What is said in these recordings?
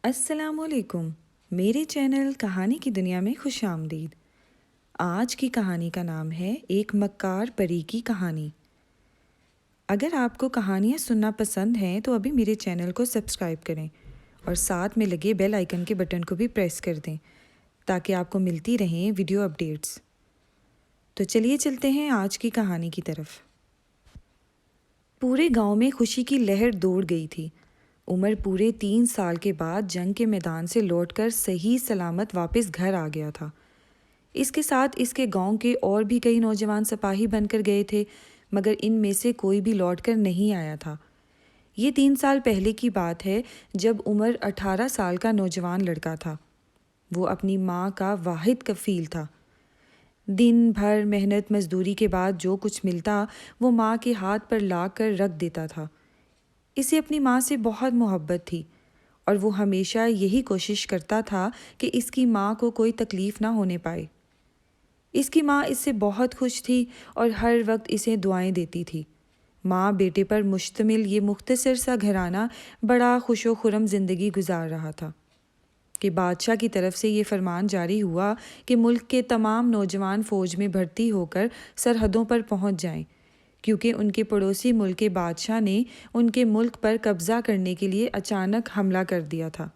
السلام علیکم، میرے چینل کہانی کی دنیا میں خوش آمدید۔ آج کی کہانی کا نام ہے ایک مکار پری کی کہانی۔ اگر آپ کو کہانیاں سننا پسند ہیں تو ابھی میرے چینل کو سبسکرائب کریں اور ساتھ میں لگے بیل آئیکن کے بٹن کو بھی پریس کر دیں تاکہ آپ کو ملتی رہیں ویڈیو اپڈیٹس۔ تو چلیے چلتے ہیں آج کی کہانی کی طرف۔ پورے گاؤں میں خوشی کی لہر دوڑ گئی تھی۔ عمر پورے 3 سال کے بعد جنگ کے میدان سے لوٹ کر صحیح سلامت واپس گھر آ گیا تھا۔ اس کے ساتھ اس کے گاؤں کے اور بھی کئی نوجوان سپاہی بن کر گئے تھے، مگر ان میں سے کوئی بھی لوٹ کر نہیں آیا تھا۔ یہ 3 سال پہلے کی بات ہے جب عمر 18 سال کا نوجوان لڑکا تھا۔ وہ اپنی ماں کا واحد کفیل تھا۔ دن بھر محنت مزدوری کے بعد جو کچھ ملتا وہ ماں کے ہاتھ پر لا کر رکھ دیتا تھا۔ اسے اپنی ماں سے بہت محبت تھی اور وہ ہمیشہ یہی کوشش کرتا تھا کہ اس کی ماں کو کوئی تکلیف نہ ہونے پائے۔ اس کی ماں اس سے بہت خوش تھی اور ہر وقت اسے دعائیں دیتی تھی۔ ماں بیٹے پر مشتمل یہ مختصر سا گھرانہ بڑا خوش و خرم زندگی گزار رہا تھا کہ بادشاہ کی طرف سے یہ فرمان جاری ہوا کہ ملک کے تمام نوجوان فوج میں بھرتی ہو کر سرحدوں پر پہنچ جائیں، کیونکہ ان کے پڑوسی ملک کے بادشاہ نے ان کے ملک پر قبضہ کرنے کے لیے اچانک حملہ کر دیا تھا۔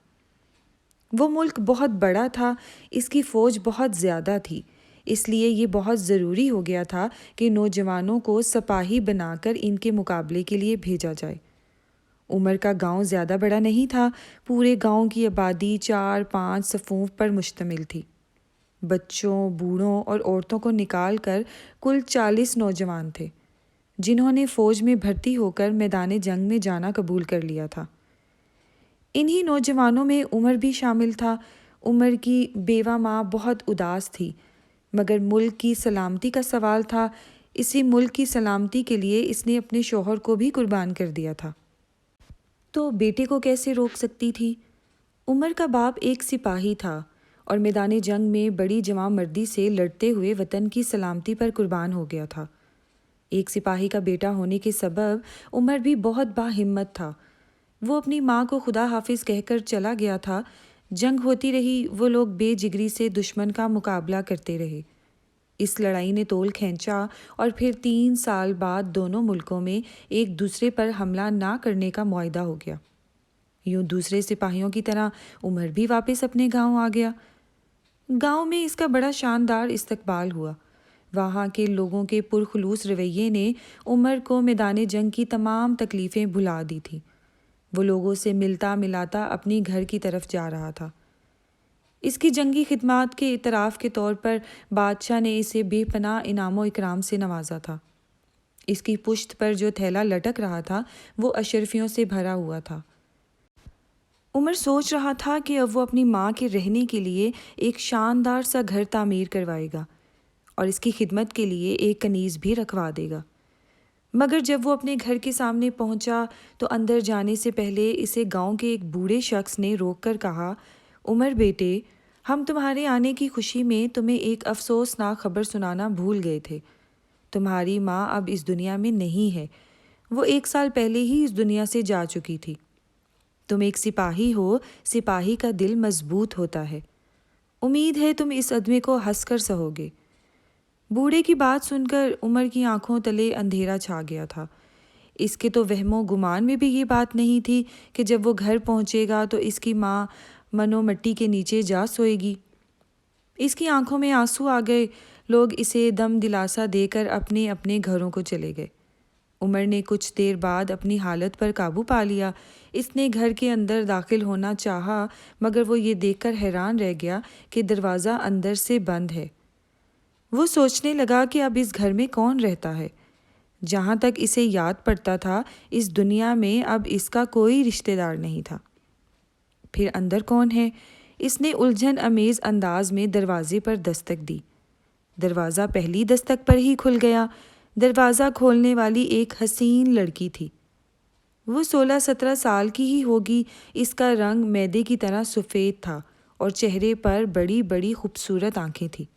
وہ ملک بہت بڑا تھا، اس کی فوج بہت زیادہ تھی، اس لیے یہ بہت ضروری ہو گیا تھا کہ نوجوانوں کو سپاہی بنا کر ان کے مقابلے کے لیے بھیجا جائے۔ عمر کا گاؤں زیادہ بڑا نہیں تھا، پورے گاؤں کی آبادی 4-5 صفوف پر مشتمل تھی۔ بچوں، بوڑھوں اور عورتوں کو نکال کر کل 40 نوجوان تھے جنہوں نے فوج میں بھرتی ہو کر میدان جنگ میں جانا قبول کر لیا تھا۔ انہی نوجوانوں میں عمر بھی شامل تھا۔ عمر کی بیوہ ماں بہت اداس تھی، مگر ملک کی سلامتی کا سوال تھا، اسی ملک کی سلامتی کے لیے اس نے اپنے شوہر کو بھی قربان کر دیا تھا۔ تو بیٹے کو کیسے روک سکتی تھی؟ عمر کا باپ ایک سپاہی تھا اور میدان جنگ میں بڑی جواں مردی سے لڑتے ہوئے وطن کی سلامتی پر قربان ہو گیا تھا۔ ایک سپاہی کا بیٹا ہونے کے سبب عمر بھی بہت باہمت تھا۔ وہ اپنی ماں کو خدا حافظ کہہ کر چلا گیا تھا۔ جنگ ہوتی رہی، وہ لوگ بے جگری سے دشمن کا مقابلہ کرتے رہے۔ اس لڑائی نے طول کھینچا اور پھر 3 سال بعد دونوں ملکوں میں ایک دوسرے پر حملہ نہ کرنے کا معاہدہ ہو گیا۔ یوں دوسرے سپاہیوں کی طرح عمر بھی واپس اپنے گاؤں آ گیا۔ گاؤں میں اس کا بڑا شاندار استقبال ہوا۔ وہاں کے لوگوں کے پرخلوص رویے نے عمر کو میدان جنگ کی تمام تکلیفیں بھلا دی تھی۔ وہ لوگوں سے ملتا ملاتا اپنی گھر کی طرف جا رہا تھا۔ اس کی جنگی خدمات کے اعتراف کے طور پر بادشاہ نے اسے بے پناہ انعام و اکرام سے نوازا تھا۔ اس کی پشت پر جو تھیلا لٹک رہا تھا وہ اشرفیوں سے بھرا ہوا تھا۔ عمر سوچ رہا تھا کہ اب وہ اپنی ماں کے رہنے کے لیے ایک شاندار سا گھر تعمیر کروائے گا اور اس کی خدمت کے لیے ایک کنیز بھی رکھوا دے گا۔ مگر جب وہ اپنے گھر کے سامنے پہنچا تو اندر جانے سے پہلے اسے گاؤں کے ایک بوڑھے شخص نے روک کر کہا، عمر بیٹے، ہم تمہارے آنے کی خوشی میں تمہیں ایک افسوسناک خبر سنانا بھول گئے تھے۔ تمہاری ماں اب اس دنیا میں نہیں ہے، وہ 1 سال پہلے ہی اس دنیا سے جا چکی تھی۔ تم ایک سپاہی ہو، سپاہی کا دل مضبوط ہوتا ہے، امید ہے تم اس صدمے کو ہنس کر سہو گے۔ بوڑھے کی بات سن کر عمر کی آنکھوں تلے اندھیرا چھا گیا تھا۔ اس کے تو وہم و گمان میں بھی یہ بات نہیں تھی کہ جب وہ گھر پہنچے گا تو اس کی ماں منو مٹی کے نیچے جا سوئے گی۔ اس کی آنکھوں میں آنسو آ گئے۔ لوگ اسے دم دلاسا دے کر اپنے اپنے گھروں کو چلے گئے۔ عمر نے کچھ دیر بعد اپنی حالت پر قابو پا لیا۔ اس نے گھر کے اندر داخل ہونا چاہا، مگر وہ یہ دیکھ کر حیران رہ گیا کہ دروازہ اندر سے بند ہے۔ وہ سوچنے لگا کہ اب اس گھر میں کون رہتا ہے؟ جہاں تک اسے یاد پڑتا تھا اس دنیا میں اب اس کا کوئی رشتہ دار نہیں تھا۔ پھر اندر کون ہے؟ اس نے الجھن امیز انداز میں دروازے پر دستک دی۔ دروازہ پہلی دستک پر ہی کھل گیا۔ دروازہ کھولنے والی ایک حسین لڑکی تھی۔ وہ 16-17 سال کی ہی ہوگی۔ اس کا رنگ میدے کی طرح سفید تھا اور چہرے پر بڑی بڑی خوبصورت آنکھیں تھیں۔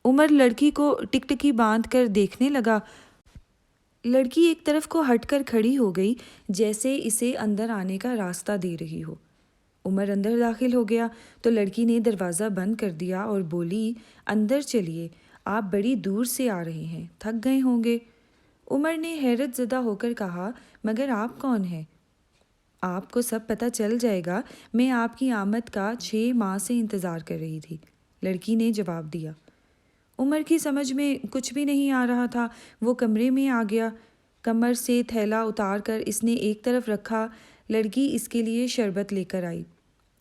عمر لڑکی کو ٹکٹکی باندھ کر دیکھنے لگا۔ لڑکی ایک طرف کو ہٹ کر کھڑی ہو گئی، جیسے اسے اندر آنے کا راستہ دے رہی ہو۔ عمر اندر داخل ہو گیا تو لڑکی نے دروازہ بند کر دیا اور بولی، اندر چلیے، آپ بڑی دور سے آ رہے ہیں، تھک گئے ہوں گے۔ عمر نے حیرت زدہ ہو کر کہا، مگر آپ کون ہیں؟ آپ کو سب پتہ چل جائے گا، میں آپ کی آمد کا 6 ماہ سے انتظار کر رہی تھی، لڑکی نے جواب دیا۔ عمر کی سمجھ میں کچھ بھی نہیں آ رہا تھا۔ وہ کمرے میں آ گیا، کمر سے تھیلا اتار کر اس نے ایک طرف رکھا، لڑکی اس کے لیے شربت لے کر آئی۔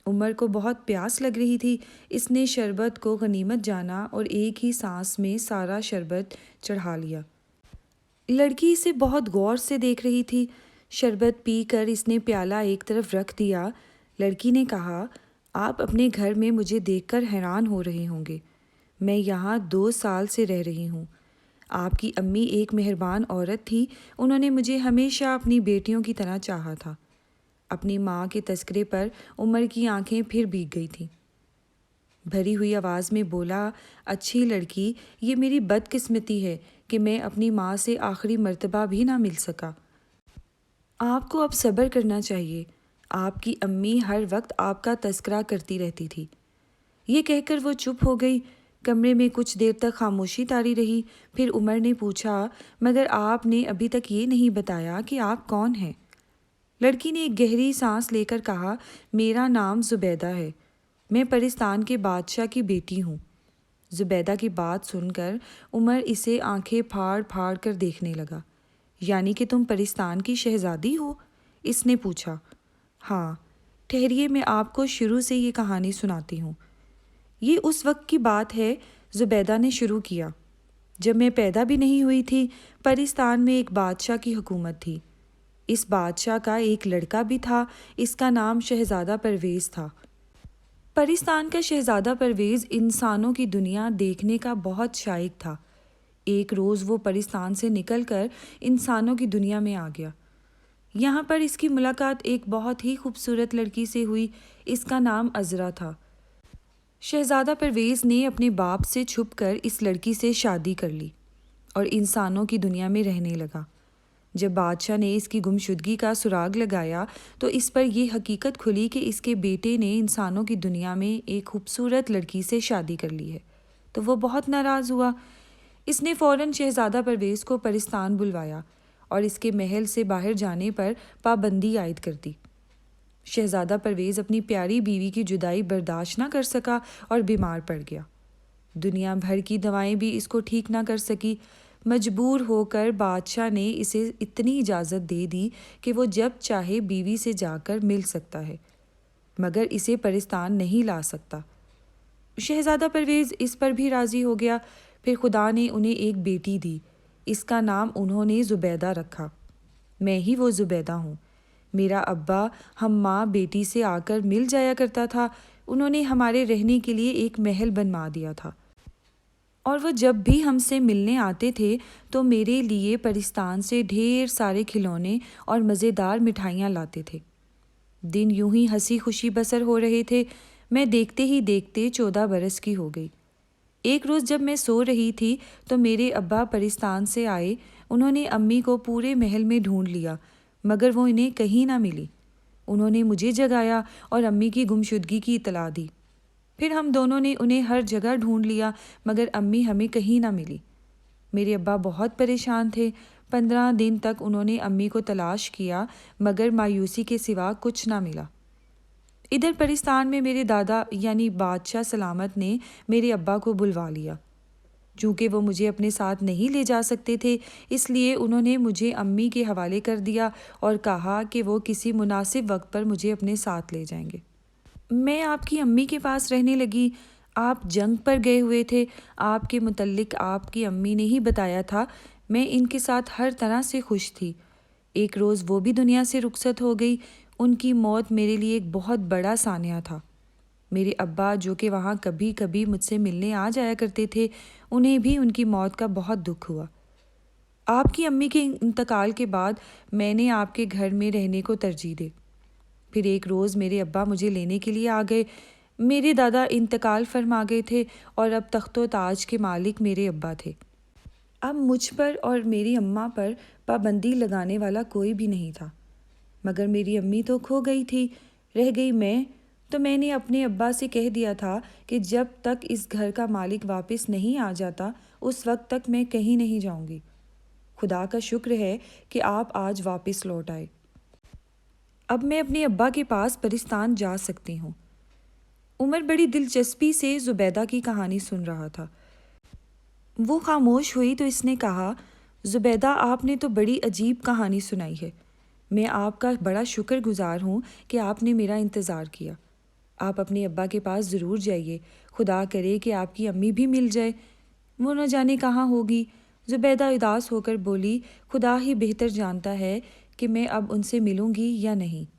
عمر کو بہت پیاس لگ رہی تھی، اس نے شربت کو غنیمت جانا اور ایک ہی سانس میں سارا شربت چڑھا لیا۔ لڑکی اسے بہت غور سے دیکھ رہی تھی۔ شربت پی کر اس نے پیالہ ایک طرف رکھ دیا۔ لڑکی نے کہا، آپ اپنے گھر میں مجھے دیکھ کر حیران ہو رہے ہوں گے، میں یہاں 2 سال سے رہ رہی ہوں۔ آپ کی امی ایک مہربان عورت تھی، انہوں نے مجھے ہمیشہ اپنی بیٹیوں کی طرح چاہا تھا۔ اپنی ماں کے تذکرے پر عمر کی آنکھیں پھر بھیگ گئی تھیں۔ بھری ہوئی آواز میں بولا، اچھی لڑکی، یہ میری بدقسمتی ہے کہ میں اپنی ماں سے آخری مرتبہ بھی نہ مل سکا۔ آپ کو اب صبر کرنا چاہیے، آپ کی امی ہر وقت آپ کا تذکرہ کرتی رہتی تھی۔ یہ کہہ کر وہ چپ ہو گئی۔ کمرے میں کچھ دیر تک خاموشی طاری رہی۔ پھر عمر نے پوچھا، مگر آپ نے ابھی تک یہ نہیں بتایا کہ آپ کون ہیں؟ لڑکی نے ایک گہری سانس لے کر کہا، میرا نام زبیدہ ہے، میں پرستان کے بادشاہ کی بیٹی ہوں۔ زبیدہ کی بات سن کر عمر اسے آنکھیں پھاڑ پھاڑ کر دیکھنے لگا۔ یعنی کہ تم پرستان کی شہزادی ہو؟ اس نے پوچھا۔ ہاں، ٹھہریے، میں آپ کو شروع سے یہ کہانی سناتی ہوں۔ یہ اس وقت کی بات ہے، زبیدہ نے شروع کیا، جب میں پیدا بھی نہیں ہوئی تھی۔ پرستان میں ایک بادشاہ کی حکومت تھی۔ اس بادشاہ کا ایک لڑکا بھی تھا، اس کا نام شہزادہ پرویز تھا۔ پرستان کا شہزادہ پرویز انسانوں کی دنیا دیکھنے کا بہت شائق تھا۔ ایک روز وہ پرستان سے نکل کر انسانوں کی دنیا میں آ گیا۔ یہاں پر اس کی ملاقات ایک بہت ہی خوبصورت لڑکی سے ہوئی، اس کا نام عذرا تھا۔ شہزادہ پرویز نے اپنے باپ سے چھپ کر اس لڑکی سے شادی کر لی اور انسانوں کی دنیا میں رہنے لگا۔ جب بادشاہ نے اس کی گمشدگی کا سراغ لگایا تو اس پر یہ حقیقت کھلی کہ اس کے بیٹے نے انسانوں کی دنیا میں ایک خوبصورت لڑکی سے شادی کر لی ہے، تو وہ بہت ناراض ہوا۔ اس نے فوراً شہزادہ پرویز کو پرستان بلوایا اور اس کے محل سے باہر جانے پر پابندی عائد کر دی۔ شہزادہ پرویز اپنی پیاری بیوی کی جدائی برداشت نہ کر سکا اور بیمار پڑ گیا۔ دنیا بھر کی دوائیں بھی اس کو ٹھیک نہ کر سکی۔ مجبور ہو کر بادشاہ نے اسے اتنی اجازت دے دی کہ وہ جب چاہے بیوی سے جا کر مل سکتا ہے، مگر اسے پرستان نہیں لا سکتا۔ شہزادہ پرویز اس پر بھی راضی ہو گیا۔ پھر خدا نے انہیں ایک بیٹی دی، اس کا نام انہوں نے زبیدہ رکھا۔ میں ہی وہ زبیدہ ہوں۔ میرا ابا ہم ماں بیٹی سے آ کر مل جایا کرتا تھا، انہوں نے ہمارے رہنے کے لیے ایک محل بنوا دیا تھا، اور وہ جب بھی ہم سے ملنے آتے تھے تو میرے لیے پرستان سے ڈھیر سارے کھلونے اور مزیدار مٹھائیاں لاتے تھے۔ دن یوں ہی ہنسی خوشی بسر ہو رہے تھے۔ میں دیکھتے ہی دیکھتے 14 برس کی ہو گئی۔ ایک روز جب میں سو رہی تھی تو میرے ابا پرستان سے آئے، انہوں نے امی کو پورے محل میں ڈھونڈ لیا، مگر وہ انہیں کہیں نہ ملی۔ انہوں نے مجھے جگایا اور امی کی گمشدگی کی اطلاع دی۔ پھر ہم دونوں نے انہیں ہر جگہ ڈھونڈ لیا، مگر امی ہمیں کہیں نہ ملی۔ میرے ابا بہت پریشان تھے۔ 15 دن تک انہوں نے امی کو تلاش کیا، مگر مایوسی کے سوا کچھ نہ ملا۔ ادھر پرستان میں میرے دادا یعنی بادشاہ سلامت نے میرے ابا کو بلوا لیا۔ چونکہ وہ مجھے اپنے ساتھ نہیں لے جا سکتے تھے، اس لیے انہوں نے مجھے امی کے حوالے کر دیا اور کہا کہ وہ کسی مناسب وقت پر مجھے اپنے ساتھ لے جائیں گے۔ میں آپ کی امی کے پاس رہنے لگی۔ آپ جنگ پر گئے ہوئے تھے، آپ کے متعلق آپ کی امی نے ہی بتایا تھا۔ میں ان کے ساتھ ہر طرح سے خوش تھی۔ ایک روز وہ بھی دنیا سے رخصت ہو گئی۔ ان کی موت میرے لیے ایک بہت بڑا سانحہ تھا۔ میرے ابا جو کہ وہاں کبھی کبھی مجھ سے ملنے آ جایا کرتے تھے، انہیں بھی ان کی موت کا بہت دکھ ہوا۔ آپ کی امی کے انتقال کے بعد میں نے آپ کے گھر میں رہنے کو ترجیح دی۔ پھر ایک روز میرے ابا مجھے لینے کے لیے آ گئے۔ میرے دادا انتقال فرما گئے تھے اور اب تخت و تاج کے مالک میرے ابا تھے۔ اب مجھ پر اور میری اماں پر پابندی لگانے والا کوئی بھی نہیں تھا، مگر میری امی تو کھو گئی تھی، رہ گئی میں، تو میں نے اپنے ابا سے کہہ دیا تھا کہ جب تک اس گھر کا مالک واپس نہیں آ جاتا اس وقت تک میں کہیں نہیں جاؤں گی۔ خدا کا شکر ہے کہ آپ آج واپس لوٹ آئے۔ اب میں اپنے ابا کے پاس پرستان جا سکتی ہوں۔ عمر بڑی دلچسپی سے زبیدہ کی کہانی سن رہا تھا۔ وہ خاموش ہوئی تو اس نے کہا، زبیدہ آپ نے تو بڑی عجیب کہانی سنائی ہے۔ میں آپ کا بڑا شکر گزار ہوں کہ آپ نے میرا انتظار کیا۔ آپ اپنے ابا کے پاس ضرور جائیے، خدا کرے کہ آپ کی امی بھی مل جائے، وہ نہ جانے کہاں ہوگی۔ زبیدہ اداس ہو کر بولی، خدا ہی بہتر جانتا ہے کہ میں اب ان سے ملوں گی یا نہیں۔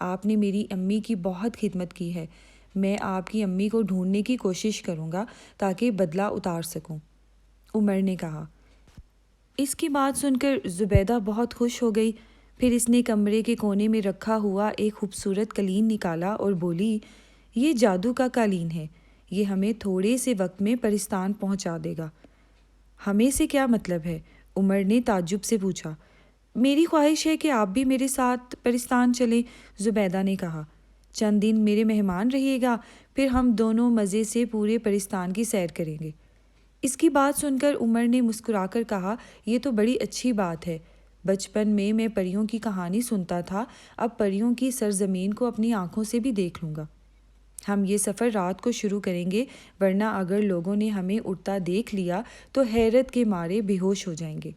آپ نے میری امی کی بہت خدمت کی ہے، میں آپ کی امی کو ڈھونڈنے کی کوشش کروں گا تاکہ بدلہ اتار سکوں، عمر نے کہا۔ اس کی بات سن کر زبیدہ بہت خوش ہو گئی۔ پھر اس نے کمرے کے کونے میں رکھا ہوا ایک خوبصورت قالین نکالا اور بولی، یہ جادو کا قالین ہے، یہ ہمیں تھوڑے سے وقت میں پرستان پہنچا دے گا۔ ہمیں سے کیا مطلب ہے؟ عمر نے تعجب سے پوچھا۔ میری خواہش ہے کہ آپ بھی میرے ساتھ پرستان چلیں، زبیدہ نے کہا۔ چند دن میرے مہمان رہیے گا، پھر ہم دونوں مزے سے پورے پرستان کی سیر کریں گے۔ اس کی بات سن کر عمر نے مسکرا کر کہا، یہ تو بڑی اچھی بات ہے۔ بچپن میں پریوں کی کہانی سنتا تھا، اب پریوں کی سرزمین کو اپنی آنکھوں سے بھی دیکھ لوں گا۔ ہم یہ سفر رات کو شروع کریں گے، ورنہ اگر لوگوں نے ہمیں اڑتا دیکھ لیا تو حیرت کے مارے بے ہوش ہو جائیں گے۔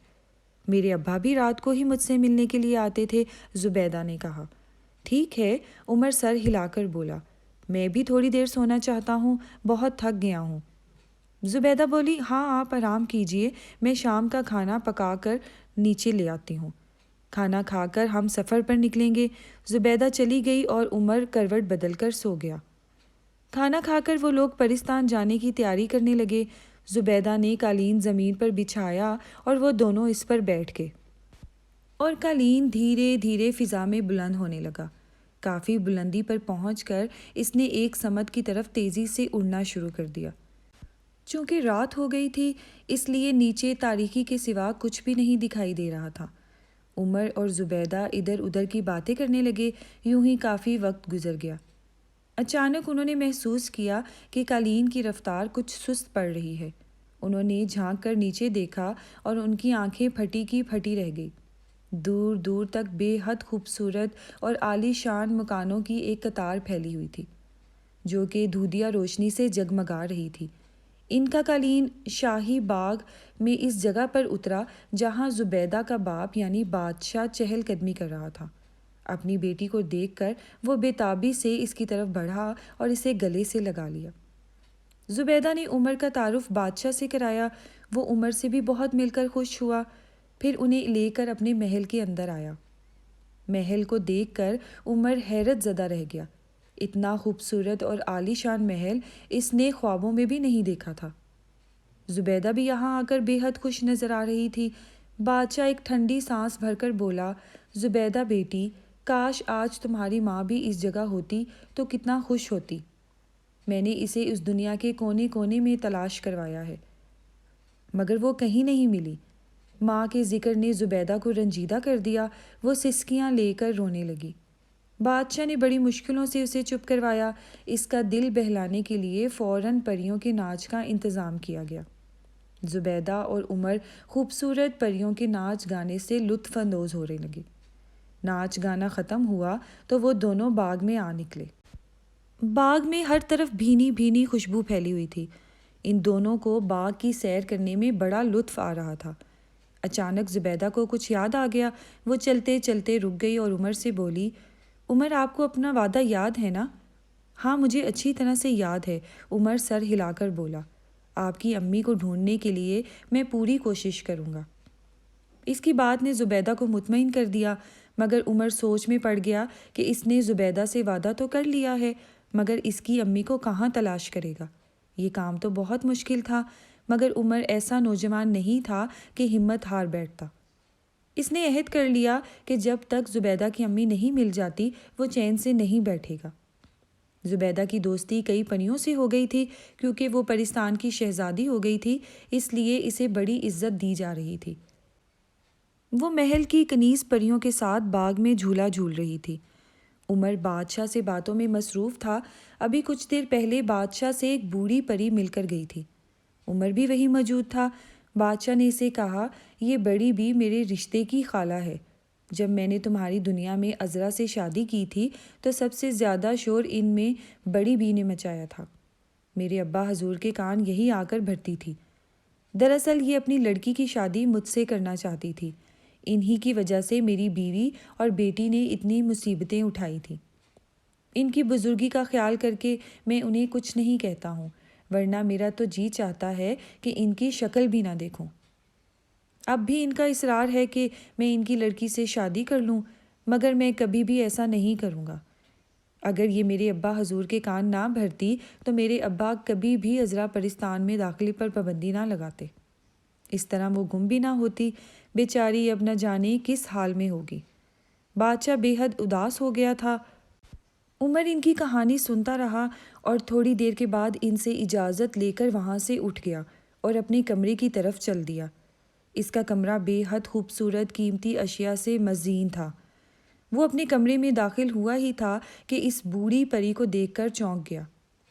میرے ابا بھی رات کو ہی مجھ سے ملنے کے لیے آتے تھے، زبیدہ نے کہا۔ ٹھیک ہے، عمر سر ہلا کر بولا، میں بھی تھوڑی دیر سونا چاہتا ہوں، بہت تھک گیا ہوں۔ زبیدہ بولی، ہاں آپ آرام کیجیے، میں شام کا کھانا پکا کر نیچے لے آتی ہوں، کھانا کھا کر ہم سفر پر نکلیں گے۔ زبیدہ چلی گئی اور عمر کروٹ بدل کر سو گیا۔ کھانا کھا کر وہ لوگ پرستان جانے کی تیاری کرنے لگے۔ زبیدہ نے قالین زمین پر بچھایا اور وہ دونوں اس پر بیٹھ گئے، اور قالین دھیرے دھیرے فضا میں بلند ہونے لگا۔ کافی بلندی پر پہنچ کر اس نے ایک سمت کی طرف تیزی سے اڑنا شروع کر دیا۔ چونکہ رات ہو گئی تھی اس لیے نیچے تاریکی کے سوا کچھ بھی نہیں دکھائی دے رہا تھا۔ عمر اور زبیدہ ادھر ادھر کی باتیں کرنے لگے، یوں ہی کافی وقت گزر گیا۔ اچانک انہوں نے محسوس کیا کہ قالین کی رفتار کچھ سست پڑ رہی ہے۔ انہوں نے جھانک کر نیچے دیکھا اور ان کی آنکھیں پھٹی کی پھٹی رہ گئی۔ دور دور تک بے حد خوبصورت اور عالی شان مکانوں کی ایک قطار پھیلی ہوئی تھی، جو کہ دودھیا روشنی سے جگمگا رہی تھی۔ ان کا قالین شاہی باغ میں اس جگہ پر اترا جہاں زبیدہ کا باپ یعنی بادشاہ چہل قدمی کر رہا تھا۔ اپنی بیٹی کو دیکھ کر وہ بے تابی سے اس کی طرف بڑھا اور اسے گلے سے لگا لیا۔ زبیدہ نے عمر کا تعارف بادشاہ سے کرایا، وہ عمر سے بھی بہت مل کر خوش ہوا، پھر انہیں لے کر اپنے محل کے اندر آیا۔ محل کو دیکھ کر عمر حیرت زدہ رہ گیا۔ اتنا خوبصورت اور عالی شان محل اس نے خوابوں میں بھی نہیں دیکھا تھا۔ زبیدہ بھی یہاں آ کر بے حد خوش نظر آ رہی تھی۔ بادشاہ ایک ٹھنڈی سانس بھر کر بولا، زبیدہ بیٹی، کاش آج تمہاری ماں بھی اس جگہ ہوتی تو کتنا خوش ہوتی۔ میں نے اسے اس دنیا کے کونے کونے میں تلاش کروایا ہے، مگر وہ کہیں نہیں ملی۔ ماں کے ذکر نے زبیدہ کو رنجیدہ کر دیا، وہ سسکیاں لے کر رونے لگی۔ بادشاہ نے بڑی مشکلوں سے اسے چپ کروایا۔ اس کا دل بہلانے کے لیے فوراً پریوں کے ناچ کا انتظام کیا گیا۔ زبیدہ اور عمر خوبصورت پریوں کے ناچ گانے سے لطف اندوز ہونے لگے۔ ناچ گانا ختم ہوا تو وہ دونوں باغ میں آ نکلے۔ باغ میں ہر طرف بھینی بھینی خوشبو پھیلی ہوئی تھی۔ ان دونوں کو باغ کی سیر کرنے میں بڑا لطف آ رہا تھا۔ اچانک زبیدہ کو کچھ یاد آ گیا، وہ چلتے چلتے رک گئی اور عمر سے بولی، عمر آپ کو اپنا وعدہ یاد ہے نا؟ ہاں مجھے اچھی طرح سے یاد ہے، عمر سر ہلا کر بولا۔ آپ کی امی کو ڈھونڈنے کے لیے میں پوری کوشش کروں گا۔ اس کی بات نے زبیدہ کو مطمئن کر دیا، مگر عمر سوچ میں پڑ گیا کہ اس نے زبیدہ سے وعدہ تو کر لیا ہے، مگر اس کی امی کو کہاں تلاش کرے گا؟ یہ کام تو بہت مشکل تھا، مگر عمر ایسا نوجوان نہیں تھا کہ ہمت ہار بیٹھتا۔ اس نے عہد کر لیا کہ جب تک زبیدہ کی امی نہیں مل جاتی وہ چین سے نہیں بیٹھے گا۔ زبیدہ کی دوستی کئی پریوں سے ہو گئی تھی، کیونکہ وہ پرستان کی شہزادی ہو گئی تھی، اس لیے اسے بڑی عزت دی جا رہی تھی۔ وہ محل کی کنیز پریوں کے ساتھ باغ میں جھولا جھول رہی تھی۔ عمر بادشاہ سے باتوں میں مصروف تھا۔ ابھی کچھ دیر پہلے بادشاہ سے ایک بوڑھی پری مل کر گئی تھی۔ عمر بھی وہیں موجود تھا۔ بادشاہ نے اسے کہا، یہ بڑی بھی میرے رشتے کی خالہ ہے۔ جب میں نے تمہاری دنیا میں عذرا سے شادی کی تھی تو سب سے زیادہ شور ان میں بڑی بھی نے مچایا تھا۔ میرے ابا حضور کے کان یہی آ کر بھرتی تھی۔ دراصل یہ اپنی لڑکی کی شادی مجھ سے کرنا چاہتی تھی۔ انہی کی وجہ سے میری بیوی اور بیٹی نے اتنی مصیبتیں اٹھائی تھیں۔ ان کی بزرگی کا خیال کر کے میں انہیں کچھ نہیں کہتا ہوں، ورنہ میرا تو جی چاہتا ہے کہ ان کی شکل بھی نہ دیکھوں۔ اب بھی ان کا اصرار ہے کہ میں ان کی لڑکی سے شادی کر لوں، مگر میں کبھی بھی ایسا نہیں کروں گا۔ اگر یہ میرے ابا حضور کے کان نہ بھرتی تو میرے ابا کبھی بھی عذرا پرستان میں داخلے پر پابندی نہ لگاتے۔ اس طرح وہ گم بھی نہ ہوتی۔ بیچاری اب نہ جانے کس حال میں ہوگی۔ بادشاہ بے حد اداس ہو گیا تھا۔ عمر ان کی کہانی سنتا رہا اور تھوڑی دیر کے بعد ان سے اجازت لے کر وہاں سے اٹھ گیا اور اپنے کمرے کی طرف چل دیا۔ اس کا کمرہ بے حد خوبصورت قیمتی اشیاء سے مزین تھا۔ وہ اپنے کمرے میں داخل ہوا ہی تھا کہ اس بوڑھی پری کو دیکھ کر چونک گیا۔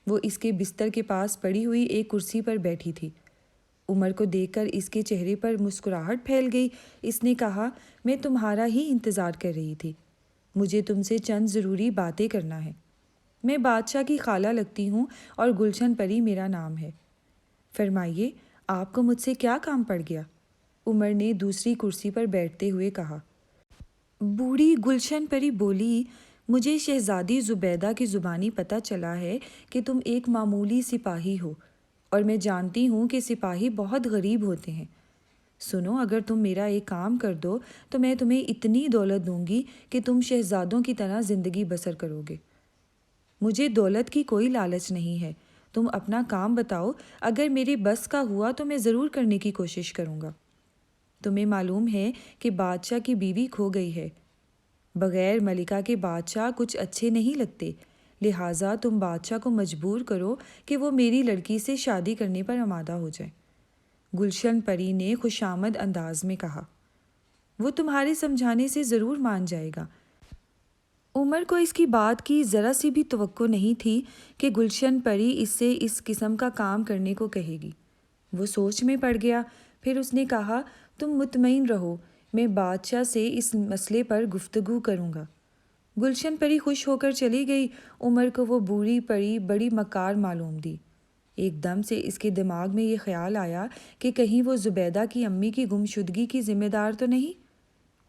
وہ اس کے بستر کے پاس پڑی ہوئی ایک کرسی پر بیٹھی تھی۔ عمر کو دیکھ کر اس کے چہرے پر مسکراہٹ پھیل گئی۔ اس نے کہا، میں تمہارا ہی انتظار کر رہی تھی۔ مجھے تم سے چند ضروری باتیں کرنا ہے۔ میں بادشاہ کی خالہ لگتی ہوں اور گلشن پری میرا نام ہے۔ فرمائیے، آپ کو مجھ سے کیا کام پڑ گیا؟ عمر نے دوسری کرسی پر بیٹھتے ہوئے کہا۔ بوڑھی گلشن پری بولی، مجھے شہزادی زبیدہ کی زبانی پتہ چلا ہے کہ تم ایک معمولی سپاہی ہو، اور میں جانتی ہوں کہ سپاہی بہت غریب ہوتے ہیں۔ سنو، اگر تم میرا ایک کام کر دو تو میں تمہیں اتنی دولت دوں گی کہ تم شہزادوں کی طرح زندگی بسر کرو گے۔ مجھے دولت کی کوئی لالچ نہیں ہے، تم اپنا کام بتاؤ، اگر میرے بس کا ہوا تو میں ضرور کرنے کی کوشش کروں گا۔ تمہیں معلوم ہے کہ بادشاہ کی بیوی کھو گئی ہے۔ بغیر ملکہ کے بادشاہ کچھ اچھے نہیں لگتے، لہٰذا تم بادشاہ کو مجبور کرو کہ وہ میری لڑکی سے شادی کرنے پر آمادہ ہو جائے۔ گلشن پری نے خوشامد انداز میں کہا۔ وہ تمہارے سمجھانے سے ضرور مان جائے گا۔ عمر کو اس کی بات کی ذرا سی بھی توقع نہیں تھی کہ گلشن پری اس سے اس قسم کا کام کرنے کو کہے گی۔ وہ سوچ میں پڑ گیا۔ پھر اس نے کہا، تم مطمئن رہو، میں بادشاہ سے اس مسئلے پر گفتگو کروں گا۔ گلشن پری خوش ہو کر چلی گئی۔ عمر کو وہ بوڑھی پری بڑی مکار معلوم دی۔ ایک دم سے اس کے دماغ میں یہ خیال آیا کہ کہیں وہ زبیدہ کی امی کی گمشدگی کی ذمہ دار تو نہیں؟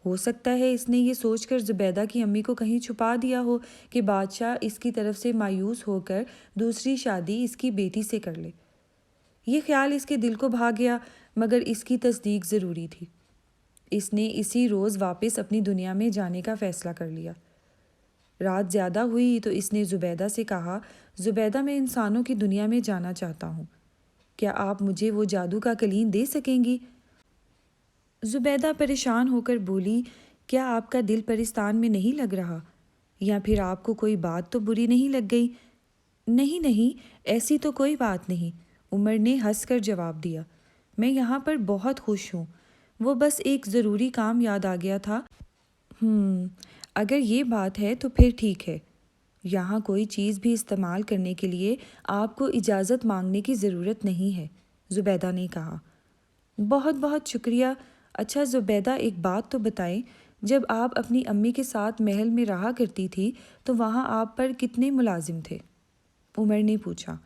ہو سکتا ہے اس نے یہ سوچ کر زبیدہ کی امی کو کہیں چھپا دیا ہو کہ بادشاہ اس کی طرف سے مایوس ہو کر دوسری شادی اس کی بیٹی سے کر لے۔ یہ خیال اس کے دل کو بھا گیا، مگر اس کی تصدیق ضروری تھی۔ اس نے اسی روز واپس اپنی دنیا میں جانے کا فیصلہ کر لیا۔ رات زیادہ ہوئی تو اس نے زبیدہ سے کہا، زبیدہ، میں انسانوں کی دنیا میں جانا چاہتا ہوں، کیا آپ مجھے وہ جادو کا قلین دے سکیں گی؟ زبیدہ پریشان ہو کر بولی، کیا آپ کا دل پرستان میں نہیں لگ رہا؟ یا پھر آپ کو کوئی بات تو بری نہیں لگ گئی؟ نہیں نہیں، ایسی تو کوئی بات نہیں، عمر نے ہنس کر جواب دیا۔ میں یہاں پر بہت خوش ہوں، وہ بس ایک ضروری کام یاد آ گیا تھا۔ اگر یہ بات ہے تو پھر ٹھیک ہے۔ یہاں کوئی چیز بھی استعمال کرنے کے لیے آپ کو اجازت مانگنے کی ضرورت نہیں ہے، زبیدہ نے کہا۔ بہت بہت شکریہ۔ اچھا زبیدہ، ایک بات تو بتائیں، جب آپ اپنی امی کے ساتھ محل میں رہا کرتی تھی تو وہاں آپ پر کتنے ملازم تھے؟ عمر نے پوچھا۔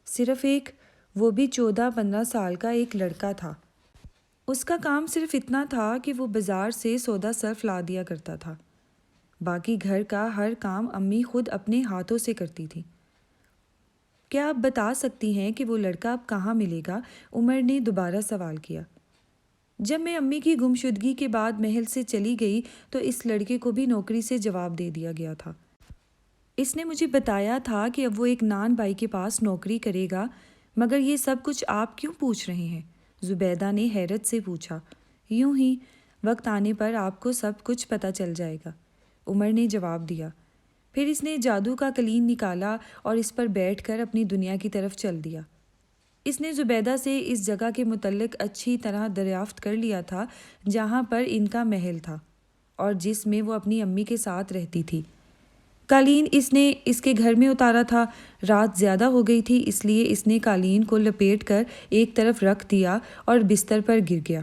صرف ایک، وہ بھی 14-15 سال کا ایک لڑکا تھا۔ اس کا کام صرف اتنا تھا کہ وہ بازار سے سودا صرف لا دیا کرتا تھا۔ باقی گھر کا ہر کام امی خود اپنے ہاتھوں سے کرتی تھی۔ کیا آپ بتا سکتی ہیں کہ وہ لڑکا اب کہاں ملے گا؟ عمر نے دوبارہ سوال کیا۔ جب میں امی کی گمشدگی کے بعد محل سے چلی گئی تو اس لڑکے کو بھی نوکری سے جواب دے دیا گیا تھا۔ اس نے مجھے بتایا تھا کہ اب وہ ایک نان بھائی کے پاس نوکری کرے گا، مگر یہ سب کچھ آپ کیوں پوچھ رہے ہیں؟ زبیدہ نے حیرت سے پوچھا۔ یوں ہی، وقت آنے پر آپ کو سب کچھ پتہ چل جائے گا، عمر نے جواب دیا۔ پھر اس نے جادو کا قلین نکالا اور اس پر بیٹھ کر اپنی دنیا کی طرف چل دیا۔ اس نے زبیدہ سے اس جگہ کے متعلق اچھی طرح دریافت کر لیا تھا جہاں پر ان کا محل تھا اور جس میں وہ اپنی امی کے ساتھ رہتی تھی۔ قالین اس نے اس کے گھر میں اتارا تھا۔ رات زیادہ ہو گئی تھی، اس لیے اس نے قالین کو لپیٹ کر ایک طرف رکھ دیا اور بستر پر گر گیا۔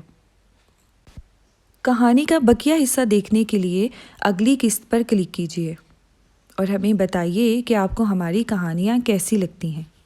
کہانی کا بقیہ حصہ دیکھنے کے لیے اگلی قسط پر کلک کیجیے اور ہمیں بتائیے کہ آپ کو ہماری کہانیاں کیسی لگتی ہیں۔